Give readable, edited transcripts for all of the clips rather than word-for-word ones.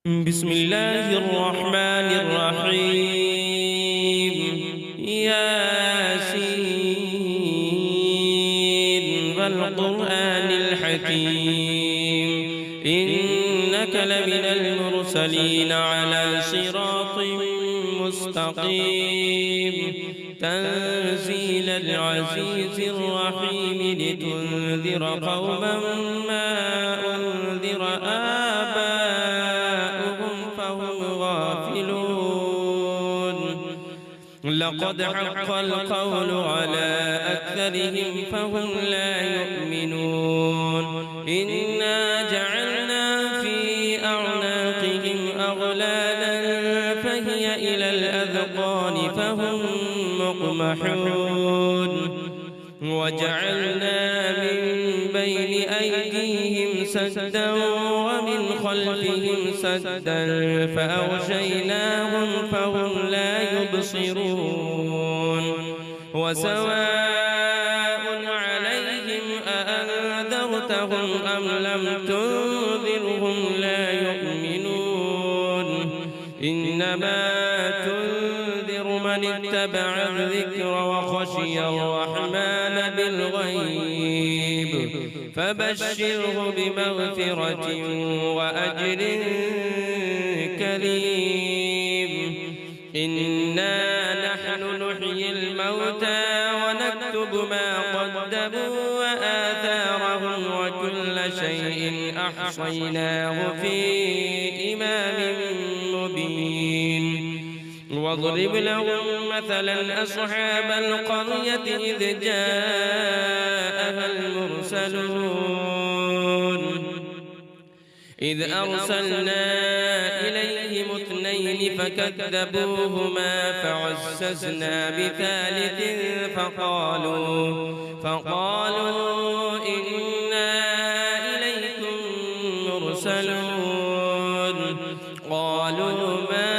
بسم الله الرحمن الرحيم. ياسين والقرآن الحكيم إنك لمن المرسلين على صراط مستقيم تنزيل العزيز الرحيم لتنذر قوما ما أنذر آباؤهم فهم غافلون. لقد حق القول على أكثرهم فهم لا يؤمنون. إنا جعلنا في أعناقهم أغلالا فهي إلى الأذقان فهم مقمحون. وجعلنا من بين أيديهم سدا ومن خلفهم سدا فأغشيناهم فهم لا يبصرون. وسواء عليهم أأنذرتهم أم لم تنذرهم لا يؤمنون. إنما تنذر من اتبع الذكر وخشي الرحمن بالغيب فبشره بمغفرة وأجر كريم. إنا نحن نحيي الموتى ونكتب ما قدموا وآثارهم وكل شيء أحصيناه في إمام مبين. واضرب لهم مثلا أصحاب القرية إذ جاءها المرسلون إذ أرسلنا إليهم اثنين فكذبوهما فعززنا بثالث فقالوا إنا إليكم مرسلون. قالوا ما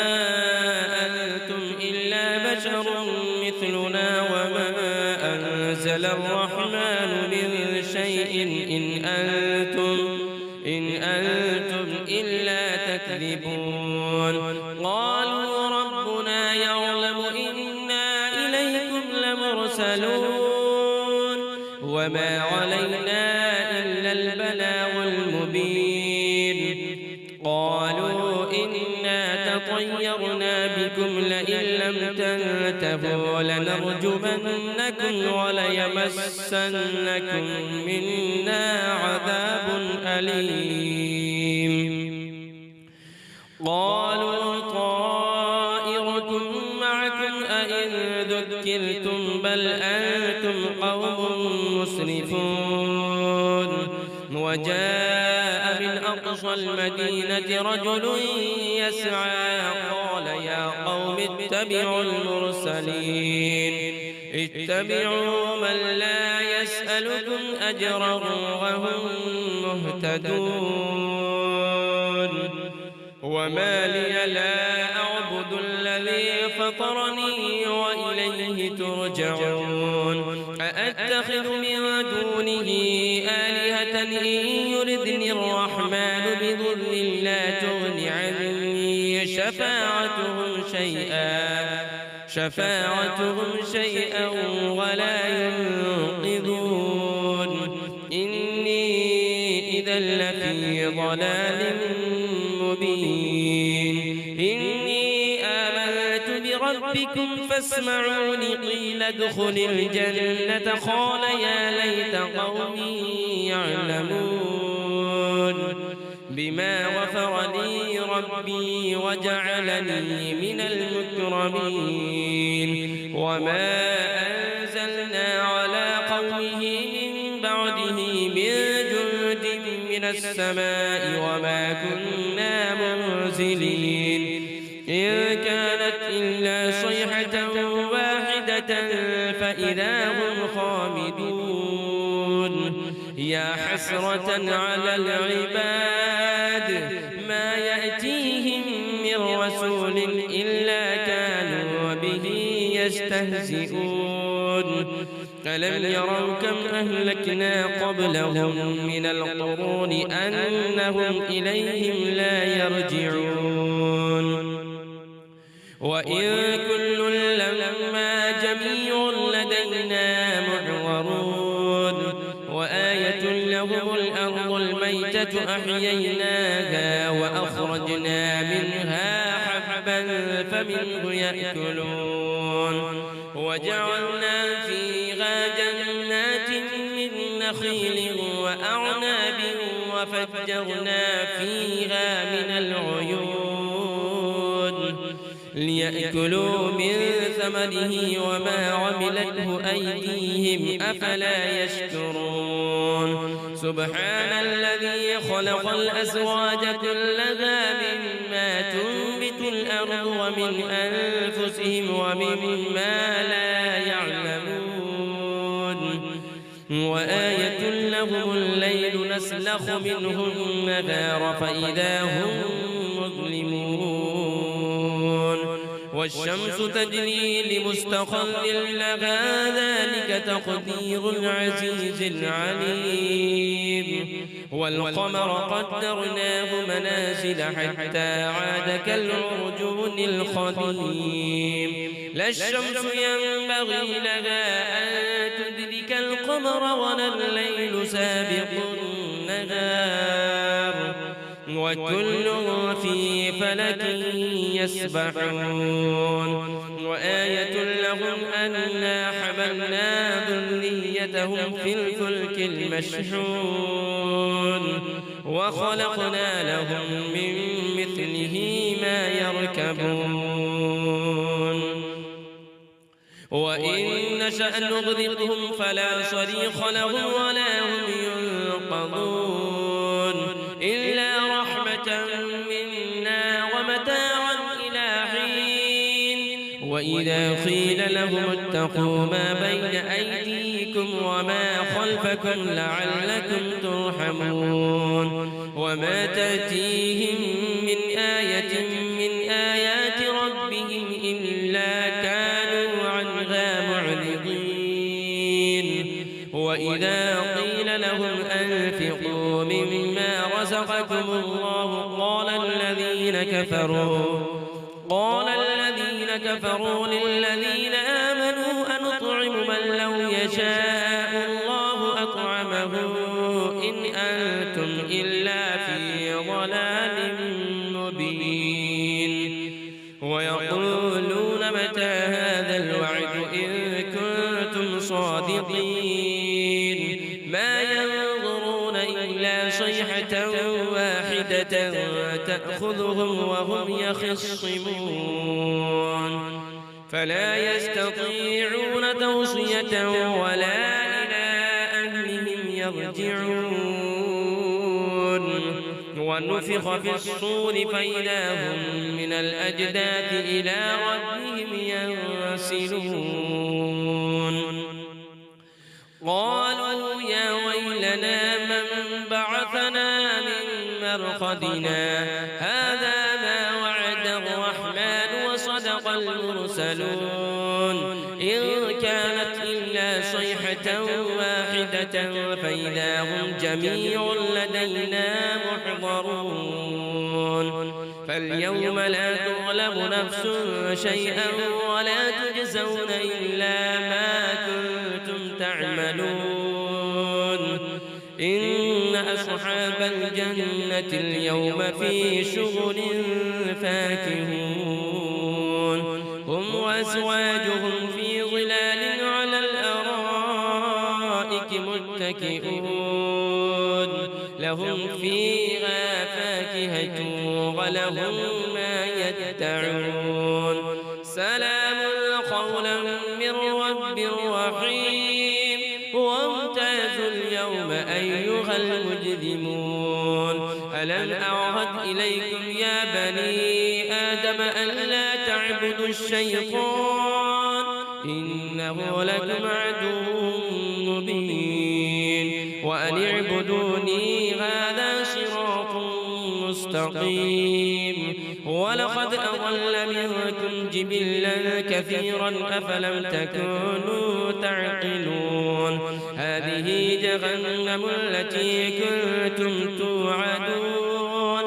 أنتم إلا بشر مثلنا وما أنزل الرحمن من شيء إن أنتم إلا تكذبون. قالوا ربنا يعلم إنا إليكم لمرسلون وما علينا إلا البلاغ المبين. قالوا إنا تطيرنا بكم لئن لم تنتهوا لنرجمنكم وليمسنكم منا عذاب أليم. قالوا طائركم معكم أئن ذكرتم بل أنتم قوم مسرفون. وجاء من أقصى المدينة رجل يسعى قال يا قوم اتبعوا المرسلين اتبعوا من لا يسألكم أجرا وهم مهتدون. وما لي لا أعبد الذي فطرني وإليه ترجعون. أأتخذ من دونه آلهة إن يردني الرحمن بضر لا تغن عني شفاعتهم شيئا ولا ينقذون. إني إذا لفي ضلال مبين. إني آمنت بربكم فاسمعون قيل ادخل الجنة قال يا ليت قومي يعلمون بما غفر لي ربي وجعلني من المكرمين. وما أنزلنا على قومه من بعده من جند من السماء وما كنا منزلين. إن كانت إلا صيحة واحدة فإذا هم خامدون. يا حسرة على العباد ما يأتيهم من رسول إلا كانوا به يستهزئون. ألم يروا كم أهلكنا قبلهم من القرون أنهم إليهم لا يرجعون وإن كل لما جميع لدينا محضرون وآية لهم الأرض الميتة أحييناها وأخرجنا منها حبا فمنه يأكلون وجعلنا فيها جنات من نخيل وأعناب وفجرنا فيها من العيون ليأكلوا من ثمره وما عملته أيديهم أفلا يشكرون سبحان الذي خلق الأزواج كلها مما تنبت الأرض ومن أنفسهم ومما لا يعلمون وآية لهم الليل نسلخ منه النهار فإذا هم مظلمون والشمس تجري لمستقر لها ذلك تقدير العزيز العليم والقمر قدرناه منازل حتى عاد كالعرجون القديم لا الشمس ينبغي لها أن تدرك القمر ولا الليل سابق النهار وكل في فلك يسبحون وآية لهم أنا حملنا ذريتهم في الفلك المشحون وخلقنا لهم من مثله ما يركبون وإن نشأ نغرقهم فلا صريخ لهم ولا هم ينقذون إلا رحمة منا ومتاعا إلى حين وإذا قيل لهم اتقوا ما بين أيديكم وما خلفكم لعلكم ترحمون وما تأتيهم من آية من آيات ربهم إلا كانوا عنها معرضين وإذا قيل لهم أنفقوا مما رزقكم الله قال الذين كفروا للذين آمنوا أنطعم من لو يشاء الله أطعمه إن أنتم إلا في ضلال مبين ويقولون متى هذا الوعد إن كنتم صادقين ما ينظرون إلا صيحة واحدة تأخذهم وهم يخصمون فلا يستطيعون توصية ولا إلى أهلهم يرجعون ونفخ في الصور فإذا هم من الأجداث إلى ربهم ينسلون قالوا يا ويلنا من بعثنا من مرقدنا هذا ما وعد الرحمن وصدق المرسلون إن كانت إلا صيحة واحدة فإذا هم جميع لدينا محضرون فاليوم لا تظلم نفس شيئا ولا تجزون إلا ما كنتم تعملون إن أصحاب الجنة اليوم في شغل فاكهون هم وأزواجهم في ظلال على الأرائك متكئون لهم فيها فاكهة ولهم ما يدعون سلام قولا من رب رحيم وامتازوا اليوم أيها المجرمون ألم أعهد إليكم يا بني آدم ألا تعبدوا الشيطان إنه لكم عدو مبين وأن اعبدوني هذا صراط مستقيم ولقد أضل منكم جبلا كثيرا أفلم تكونوا تعقلون هذه جهنم التي كنتم توعدون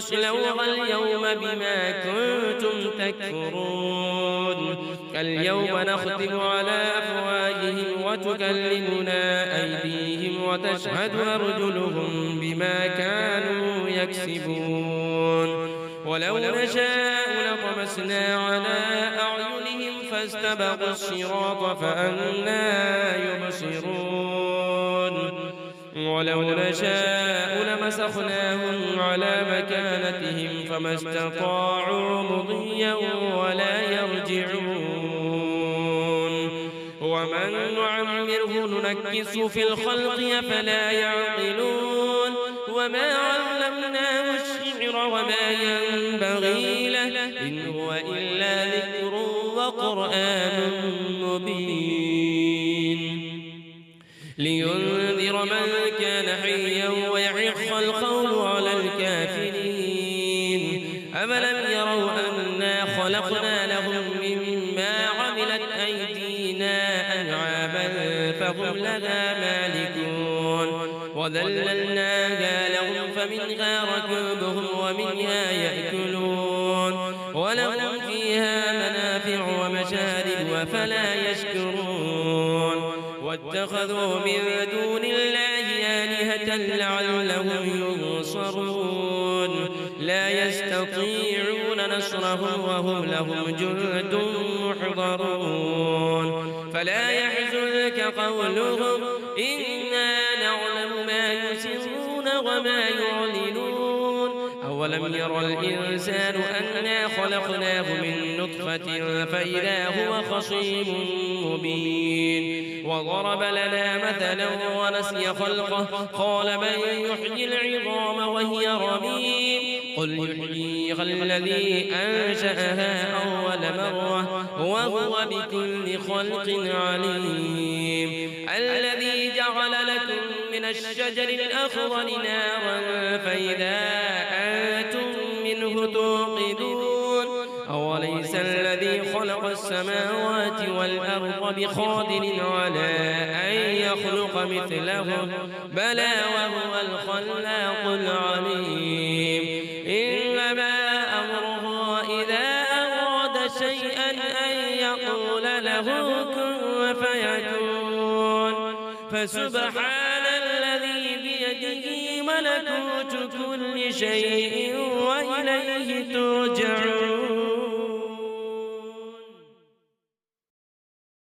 اصلوها اليوم بما كنتم تكفرون اليوم نختم على أفواههم وتكلمنا أيديهم وتشهد أرجلهم بما كانوا يكسبون ولو نشاء لطمسنا على أعينهم فاستبقوا الصراط فأنى يبصرون ولو نشاء لمسخناهم على مكانتهم فما استطاعوا مضيا ولا يرجعون ومن نعمره ننكسه في الخلق أفلا يعقلون وما علمناه الشعر وما ينبغي له إن هو إلا ذكر وقرآن مبين لينذر من كان حيا ويحق القول على الكافرين أفلم يروا أنا خلقنا لهم مما عملت أيدينا أنعاما فهم لها مالكون وذللناها لهم فمنها ركوبهم ومنها يأكلون ولهم فيها منافع ومشارب أفلا يشكرون واتخذوا من دون الله آلهة لعلهم ينصرون لا يستطيعون نصرهم وهم لهم جند محضرون فلا يحزنك قولهم إنا نعلم ما يسرون وما يعلنون أولم ير الإنسان أنا خلقناه من نطفة فإذا هو خصيم مبين وضرب لنا مثلا ونسي خلقه قال من يحيي العظام وهي رميم قل يحييها الذي أنشأها أول مرة وهو بكل خلق عليم الذي جعل لكم من الشجر الأخضر نارا فإذا أنتم منه توقدون أوليس الذي خلق السماوات والأرض بقادر على أن يخلق مثلهم بلى وهو الخلاق العليم إنما أمره إذا أراد شيئا أن يقول له كن فيكون فسبحان الذي بيده ملكوت كل شيء وإليه ترجعون